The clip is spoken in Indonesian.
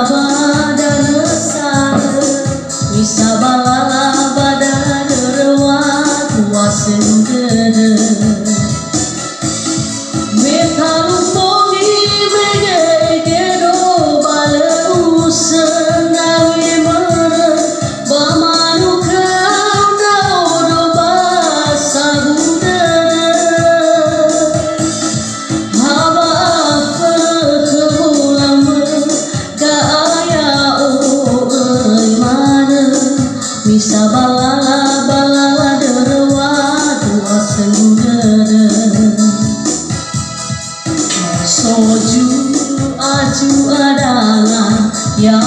badan sana bisa balala badan rawat wasendere metalu pongi begero balu senawi mana bamanu kau do basabunda haba perkebulan gaya mana bisa balala balala derwat wasendere soju aju adalah yang